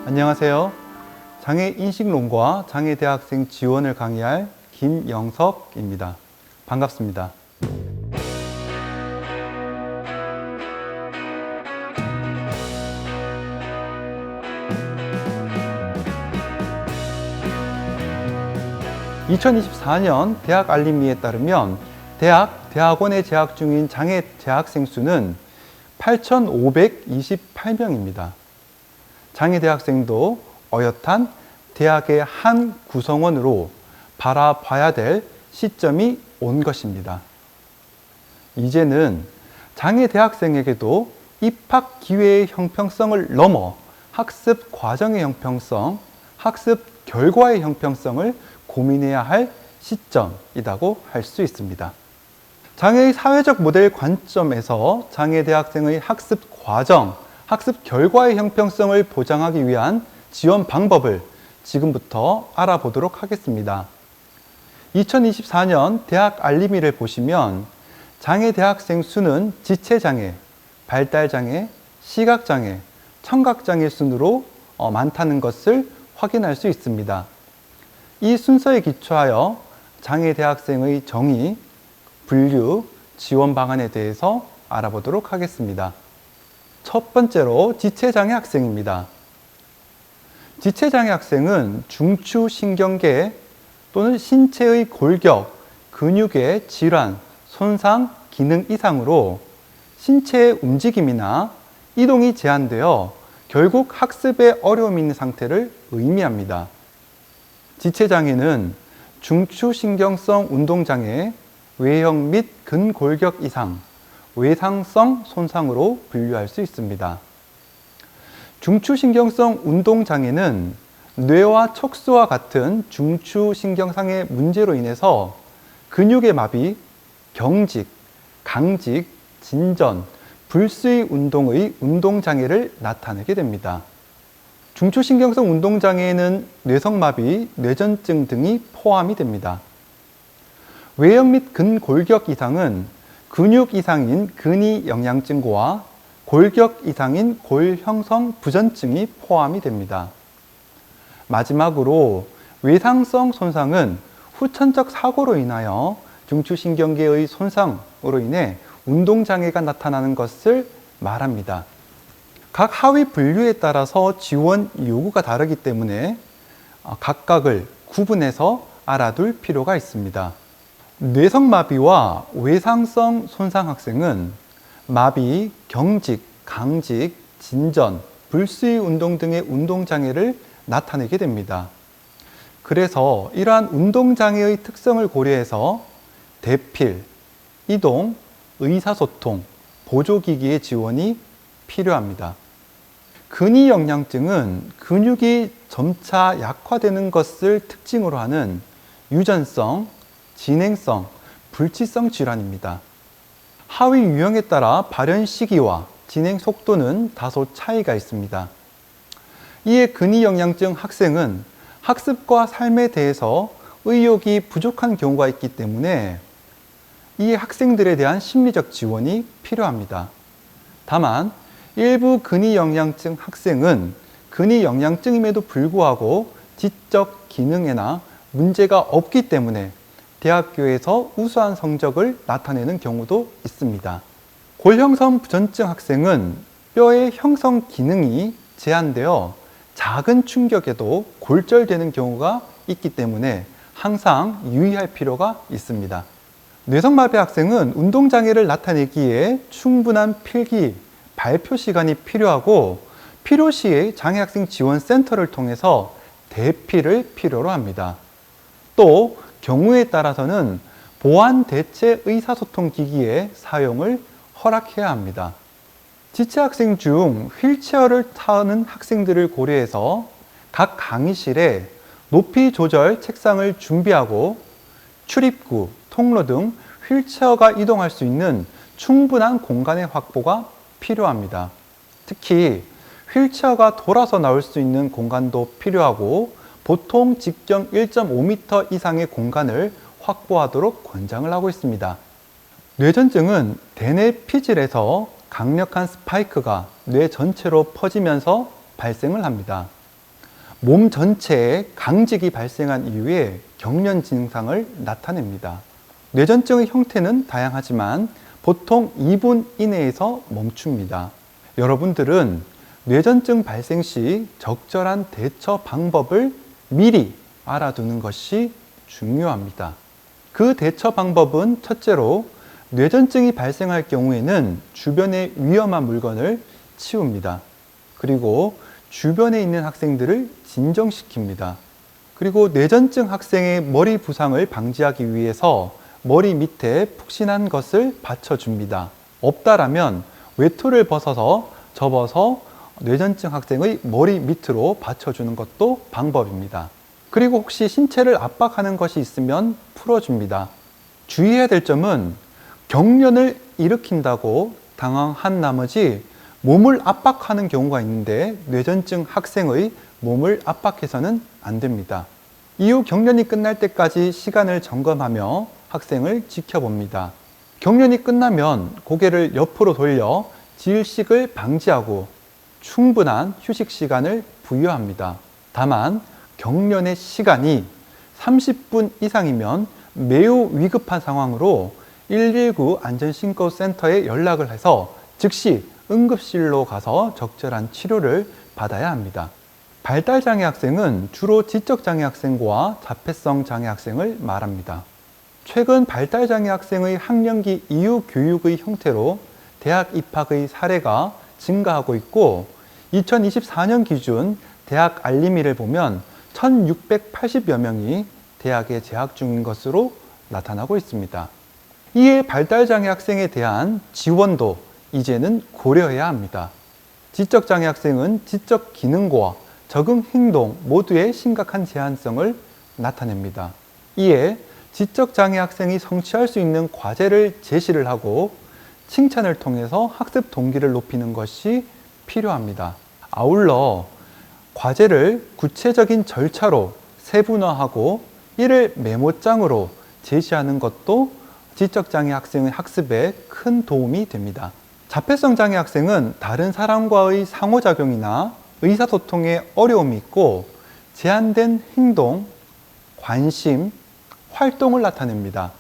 안녕하세요. 장애인식론과 장애대학생 지원을 강의할 김영석입니다. 반갑습니다. (2024년) 대학 알림이에 따르면 대학원에 재학 중인 장애 재학생 수는 8,528명입니다. 장애 대학생도 어엿한 대학의 한 구성원으로 바라봐야 될 시점이 온 것입니다. 이제는 장애 대학생에게도 입학 기회의 형평성을 넘어 학습 과정의 형평성, 학습 결과의 형평성을 고민해야 할 시점이라고 할 수 있습니다. 장애의 사회적 모델 관점에서 장애 대학생의 학습 과정, 학습 결과의 형평성을 보장하기 위한 지원 방법을 지금부터 알아보도록 하겠습니다. 2024년 대학 알림이를 보시면 장애 대학생 수는 지체장애, 발달장애, 시각장애, 청각장애 순으로 많다는 것을 확인할 수 있습니다. 이 순서에 기초하여 장애 대학생의 정의, 분류, 지원 방안에 대해서 알아보도록 하겠습니다. 첫 번째로 지체장애 학생입니다. 지체장애 학생은 중추신경계 또는 신체의 골격, 근육의 질환, 손상, 기능 이상으로 신체의 움직임이나 이동이 제한되어 결국 학습에 어려움이 있는 상태를 의미합니다. 지체장애는 중추신경성 운동장애, 외형 및 근골격 이상, 외상성 손상으로 분류할 수 있습니다. 중추신경성 운동장애는 뇌와 척수와 같은 중추신경상의 문제로 인해서 근육의 마비, 경직, 강직, 진전, 불수의 운동의 운동장애를 나타내게 됩니다. 중추신경성 운동장애에는 뇌성마비, 뇌전증 등이 포함이 됩니다. 외형 및 근골격 이상은 근육 이상인 근위영양증과 골격 이상인 골형성 부전증이 포함이 됩니다. 마지막으로 외상성 손상은 후천적 사고로 인하여 중추신경계의 손상으로 인해 운동장애가 나타나는 것을 말합니다. 각 하위 분류에 따라서 지원 요구가 다르기 때문에 각각을 구분해서 알아둘 필요가 있습니다. 뇌성마비와 외상성 손상 학생은 마비, 경직, 강직, 진전, 불수의 운동 등의 운동장애를 나타내게 됩니다. 그래서 이러한 운동장애의 특성을 고려해서 대필, 이동, 의사소통, 보조기기의 지원이 필요합니다. 근위영양증은 근육이 점차 약화되는 것을 특징으로 하는 유전성, 진행성, 불치성 질환입니다. 하위 유형에 따라 발현 시기와 진행 속도는 다소 차이가 있습니다. 이에 근위영양증 학생은 학습과 삶에 대해서 의욕이 부족한 경우가 있기 때문에 이 학생들에 대한 심리적 지원이 필요합니다. 다만 일부 근위영양증 학생은 근위영양증임에도 불구하고 지적 기능에나 문제가 없기 때문에 대학교에서 우수한 성적을 나타내는 경우도 있습니다. 골형성 부전증 학생은 뼈의 형성 기능이 제한되어 작은 충격에도 골절되는 경우가 있기 때문에 항상 유의할 필요가 있습니다. 뇌성마비 학생은 운동장애를 나타내기에 충분한 필기, 발표 시간이 필요하고 필요시에 장애학생 지원센터를 통해서 대피를 필요로 합니다. 또 경우에 따라서는 보완 대체 의사소통 기기의 사용을 허락해야 합니다. 지체 학생 중 휠체어를 타는 학생들을 고려해서 각 강의실에 높이 조절 책상을 준비하고 출입구, 통로 등 휠체어가 이동할 수 있는 충분한 공간의 확보가 필요합니다. 특히 휠체어가 돌아서 나올 수 있는 공간도 필요하고 보통 직경 1.5m 이상의 공간을 확보하도록 권장을 하고 있습니다. 뇌전증은 대뇌 피질에서 강력한 스파이크가 뇌 전체로 퍼지면서 발생을 합니다. 몸 전체에 강직이 발생한 이후에 경련 증상을 나타냅니다. 뇌전증의 형태는 다양하지만 보통 2분 이내에서 멈춥니다. 여러분들은 뇌전증 발생 시 적절한 대처 방법을 미리 알아두는 것이 중요합니다. 그 대처 방법은 첫째로 뇌전증이 발생할 경우에는 주변의 위험한 물건을 치웁니다. 그리고 주변에 있는 학생들을 진정시킵니다. 그리고 뇌전증 학생의 머리 부상을 방지하기 위해서 머리 밑에 푹신한 것을 받쳐줍니다. 없다라면 외투를 벗어서 접어서 뇌전증 학생의 머리 밑으로 받쳐주는 것도 방법입니다. 그리고 혹시 신체를 압박하는 것이 있으면 풀어줍니다. 주의해야 될 점은 경련을 일으킨다고 당황한 나머지 몸을 압박하는 경우가 있는데 뇌전증 학생의 몸을 압박해서는 안 됩니다. 이후 경련이 끝날 때까지 시간을 점검하며 학생을 지켜봅니다. 경련이 끝나면 고개를 옆으로 돌려 질식을 방지하고 충분한 휴식 시간을 부여합니다. 다만 경련의 시간이 30분 이상이면 매우 위급한 상황으로 119 안전신고센터에 연락을 해서 즉시 응급실로 가서 적절한 치료를 받아야 합니다. 발달장애 학생은 주로 지적장애 학생과 자폐성 장애 학생을 말합니다. 최근 발달장애 학생의 학령기 이후 교육의 형태로 대학 입학의 사례가 증가하고 있고 2024년 기준 대학 알림이를 보면 1680여 명이 대학에 재학 중인 것으로 나타나고 있습니다. 이에 발달장애 학생에 대한 지원도 이제는 고려해야 합니다. 지적장애 학생은 지적 기능과 적응 행동 모두에 심각한 제한성을 나타냅니다. 이에 지적장애 학생이 성취할 수 있는 과제를 제시를 하고 칭찬을 통해서 학습 동기를 높이는 것이 필요합니다. 아울러 과제를 구체적인 절차로 세분화하고 이를 메모장으로 제시하는 것도 지적장애 학생의 학습에 큰 도움이 됩니다. 자폐성 장애 학생은 다른 사람과의 상호작용이나 의사소통에 어려움이 있고 제한된 행동, 관심, 활동을 나타냅니다.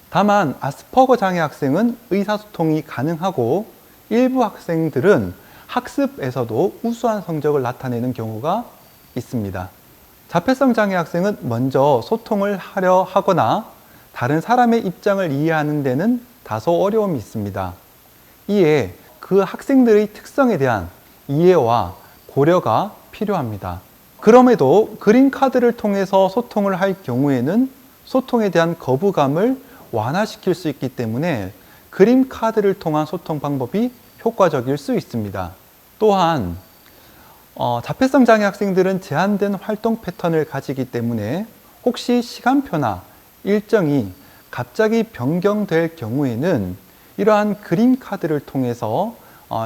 다만 아스퍼거 장애 학생은 의사소통이 가능하고 일부 학생들은 학습에서도 우수한 성적을 나타내는 경우가 있습니다. 자폐성 장애 학생은 먼저 소통을 하려 하거나 다른 사람의 입장을 이해하는 데는 다소 어려움이 있습니다. 이에 그 학생들의 특성에 대한 이해와 고려가 필요합니다. 그럼에도 그림 카드를 통해서 소통을 할 경우에는 소통에 대한 거부감을 완화시킬 수 있기 때문에 그림 카드를 통한 소통 방법이 효과적일 수 있습니다. 또한 자폐성 장애 학생들은 제한된 활동 패턴을 가지기 때문에 혹시 시간표나 일정이 갑자기 변경될 경우에는 이러한 그림 카드를 통해서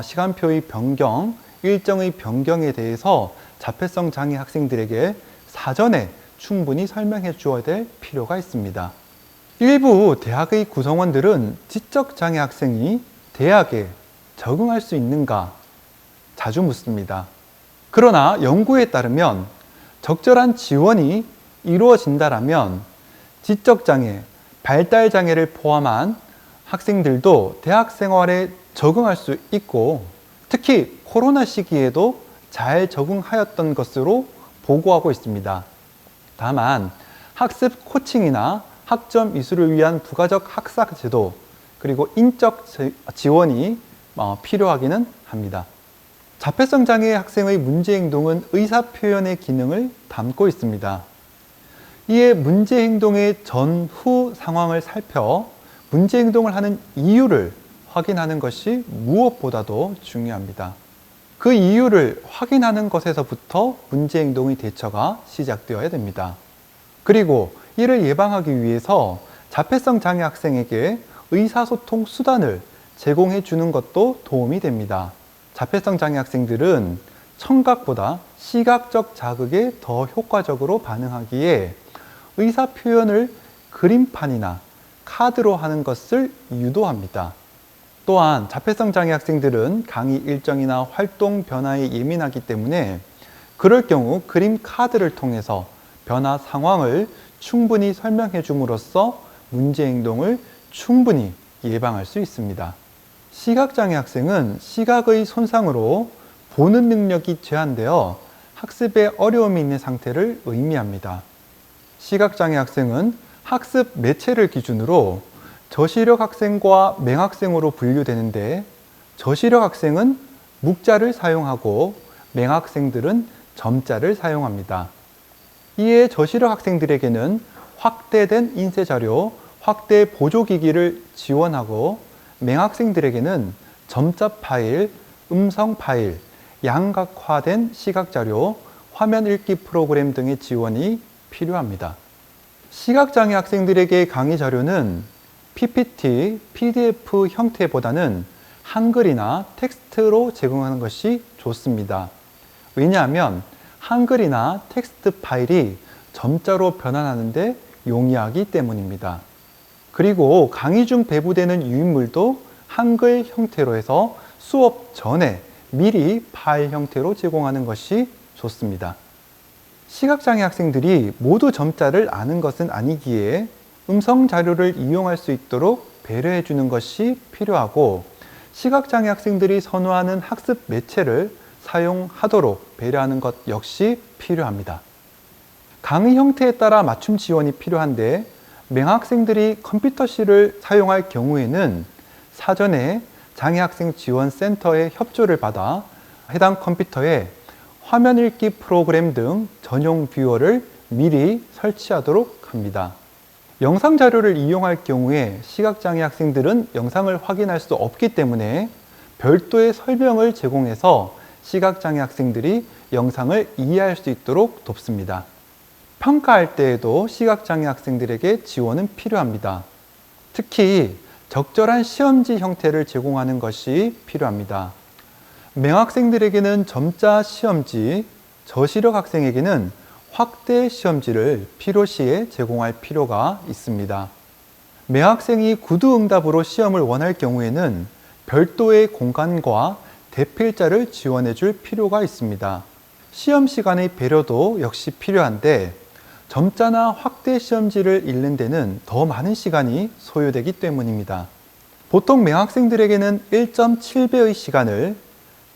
시간표의 변경, 일정의 변경에 대해서 자폐성 장애 학생들에게 사전에 충분히 설명해 주어야 될 필요가 있습니다. 일부 대학의 구성원들은 지적장애 학생이 대학에 적응할 수 있는가 자주 묻습니다. 그러나 연구에 따르면 적절한 지원이 이루어진다면 지적장애, 발달장애를 포함한 학생들도 대학 생활에 적응할 수 있고 특히 코로나 시기에도 잘 적응하였던 것으로 보고하고 있습니다. 다만 학습 코칭이나 학점 이수를 위한 부가적 학사 제도 그리고 인적 지원이 필요하기는 합니다. 자폐성 장애 학생의 문제행동은 의사표현의 기능을 담고 있습니다. 이에 문제행동의 전후 상황을 살펴 문제행동을 하는 이유를 확인하는 것이 무엇보다도 중요합니다. 그 이유를 확인하는 것에서부터 문제행동의 대처가 시작되어야 됩니다. 그리고 이를 예방하기 위해서 자폐성 장애 학생에게 의사소통 수단을 제공해 주는 것도 도움이 됩니다. 자폐성 장애 학생들은 청각보다 시각적 자극에 더 효과적으로 반응하기에 의사 표현을 그림판이나 카드로 하는 것을 유도합니다. 또한 자폐성 장애 학생들은 강의 일정이나 활동 변화에 예민하기 때문에 그럴 경우 그림 카드를 통해서 변화 상황을 충분히 설명해 줌으로써 문제 행동을 충분히 예방할 수 있습니다. 시각장애 학생은 시각의 손상으로 보는 능력이 제한되어 학습에 어려움이 있는 상태를 의미합니다. 시각장애 학생은 학습 매체를 기준으로 저시력 학생과 맹학생으로 분류되는데, 저시력 학생은 묵자를 사용하고 맹학생들은 점자를 사용합니다. 이에 저시력 학생들에게는 확대된 인쇄자료, 확대 보조기기를 지원하고, 맹학생들에게는 점자 파일, 음성 파일, 양각화된 시각자료, 화면 읽기 프로그램 등의 지원이 필요합니다. 시각장애 학생들에게 강의 자료는 PPT, PDF 형태보다는 한글이나 텍스트로 제공하는 것이 좋습니다. 왜냐하면 한글이나 텍스트 파일이 점자로 변환하는데 용이하기 때문입니다. 그리고 강의 중 배부되는 유인물도 한글 형태로 해서 수업 전에 미리 파일 형태로 제공하는 것이 좋습니다. 시각장애 학생들이 모두 점자를 아는 것은 아니기에 음성 자료를 이용할 수 있도록 배려해 주는 것이 필요하고, 시각장애 학생들이 선호하는 학습 매체를 사용하도록 배려하는 것 역시 필요합니다. 강의 형태에 따라 맞춤 지원이 필요한데, 맹학생들이 컴퓨터실을 사용할 경우에는 사전에 장애학생 지원센터의 협조를 받아 해당 컴퓨터에 화면 읽기 프로그램 등 전용 뷰어를 미리 설치하도록 합니다. 영상 자료를 이용할 경우에 시각장애 학생들은 영상을 확인할 수 없기 때문에 별도의 설명을 제공해서 시각장애 학생들이 영상을 이해할 수 있도록 돕습니다. 평가할 때에도 시각장애 학생들에게 지원은 필요합니다. 특히 적절한 시험지 형태를 제공하는 것이 필요합니다. 맹학생들에게는 점자 시험지, 저시력 학생에게는 확대 시험지를 필요시에 제공할 필요가 있습니다. 맹학생이 구두응답으로 시험을 원할 경우에는 별도의 공간과 대필자를 지원해 줄 필요가 있습니다. 시험 시간의 배려도 역시 필요한데, 점자나 확대 시험지를 읽는 데는 더 많은 시간이 소요되기 때문입니다. 보통 맹학생들에게는 1.7배의 시간을,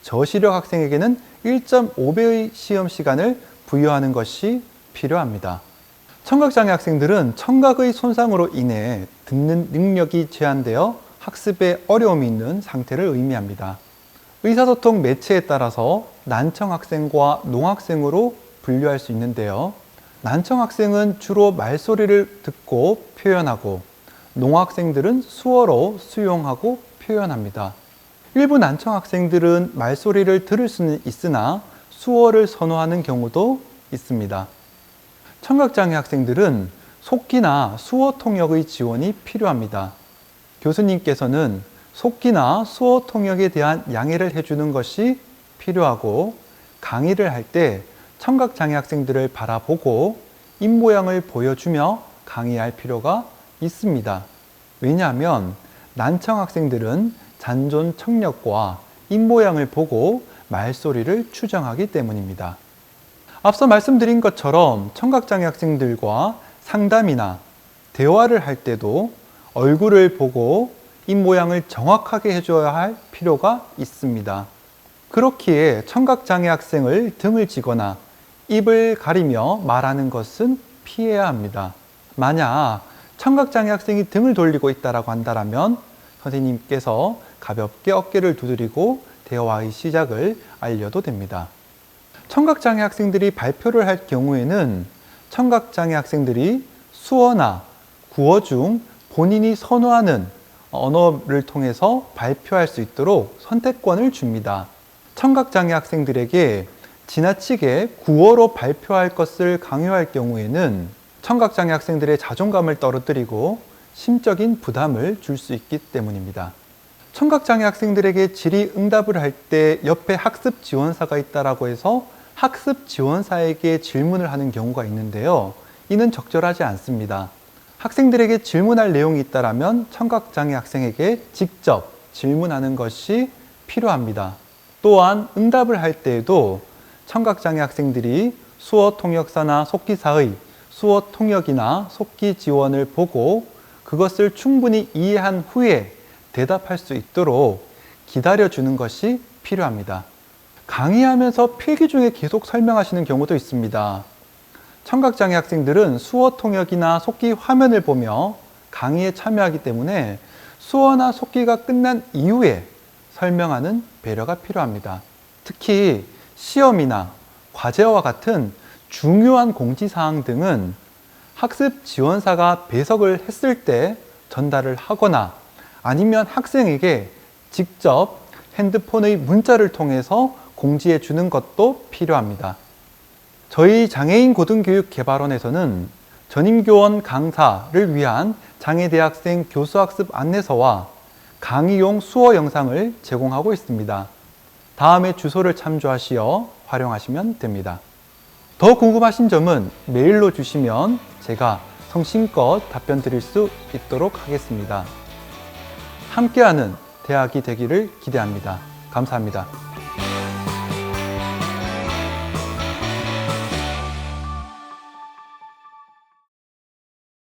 저시력 학생에게는 1.5배의 시험 시간을 부여하는 것이 필요합니다. 청각장애 학생들은 청각의 손상으로 인해 듣는 능력이 제한되어 학습에 어려움이 있는 상태를 의미합니다. 의사소통 매체에 따라서 난청 학생과 농학생으로 분류할 수 있는데요. 난청 학생은 주로 말소리를 듣고 표현하고, 농학생들은 수어로 수용하고 표현합니다. 일부 난청 학생들은 말소리를 들을 수는 있으나 수어를 선호하는 경우도 있습니다. 청각장애 학생들은 속기나 수어 통역의 지원이 필요합니다. 교수님께서는 속기나 수어 통역에 대한 양해를 해주는 것이 필요하고, 강의를 할 때 청각장애 학생들을 바라보고 입모양을 보여주며 강의할 필요가 있습니다. 왜냐하면 난청 학생들은 잔존 청력과 입모양을 보고 말소리를 추정하기 때문입니다. 앞서 말씀드린 것처럼 청각장애 학생들과 상담이나 대화를 할 때도 얼굴을 보고 입모양을 정확하게 해줘야 할 필요가 있습니다. 그렇기에 청각장애 학생을 등을 지거나 입을 가리며 말하는 것은 피해야 합니다. 만약 청각장애 학생이 등을 돌리고 있다고 한다면 선생님께서 가볍게 어깨를 두드리고 대화의 시작을 알려도 됩니다. 청각장애 학생들이 발표를 할 경우에는 청각장애 학생들이 수어나 구어 중 본인이 선호하는 언어를 통해서 발표할 수 있도록 선택권을 줍니다. 청각장애 학생들에게 지나치게 구어로 발표할 것을 강요할 경우에는 청각장애 학생들의 자존감을 떨어뜨리고 심적인 부담을 줄 수 있기 때문입니다. 청각장애 학생들에게 질의응답을 할 때 옆에 학습 지원사가 있다고 해서 학습 지원사에게 질문을 하는 경우가 있는데요. 이는 적절하지 않습니다. 학생들에게 질문할 내용이 있다면 청각장애 학생에게 직접 질문하는 것이 필요합니다. 또한 응답을 할 때에도 청각장애 학생들이 수어 통역사나 속기사의 수어 통역이나 속기 지원을 보고 그것을 충분히 이해한 후에 대답할 수 있도록 기다려주는 것이 필요합니다. 강의하면서 필기 중에 계속 설명하시는 경우도 있습니다. 청각장애 학생들은 수어 통역이나 속기 화면을 보며 강의에 참여하기 때문에 수어나 속기가 끝난 이후에 설명하는 배려가 필요합니다. 특히 시험이나 과제와 같은 중요한 공지사항 등은 학습 지원사가 배석을 했을 때 전달을 하거나 아니면 학생에게 직접 핸드폰의 문자를 통해서 공지해 주는 것도 필요합니다. 저희 장애인 고등교육개발원에서는 전임교원 강사를 위한 장애대학생 교수학습 안내서와 강의용 수어 영상을 제공하고 있습니다. 다음의 주소를 참조하시어 활용하시면 됩니다. 더 궁금하신 점은 메일로 주시면 제가 성심껏 답변 드릴 수 있도록 하겠습니다. 함께하는 대학이 되기를 기대합니다. 감사합니다.